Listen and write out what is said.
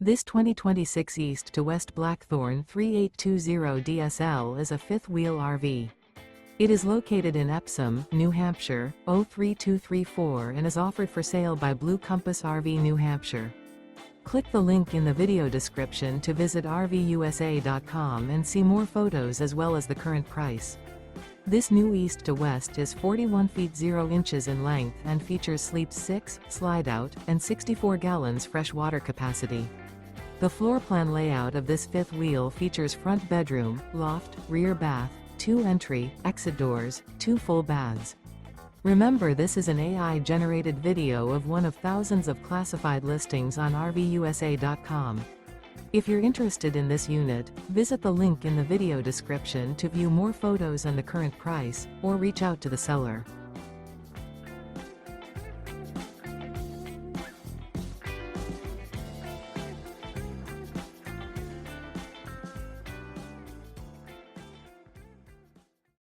This 2026 East to West Blackthorn 3820 DSL is a fifth-wheel RV. It is located in Epsom, New Hampshire, 03234 and is offered for sale by Blue Compass RV New Hampshire. Click the link in the video description to visit RVUSA.com and see more photos as well as the current price. This new East to West is 41 feet 0 inches in length and features sleep 6, slide-out, and 64 gallons fresh water capacity. The floor plan layout of this fifth wheel features front bedroom, loft, rear bath, 2 entry, exit doors, 2 full baths. Remember, this is an AI-generated video of one of thousands of classified listings on RVUSA.com. If you're interested in this unit, visit the link in the video description to view more photos and the current price, or reach out to the seller.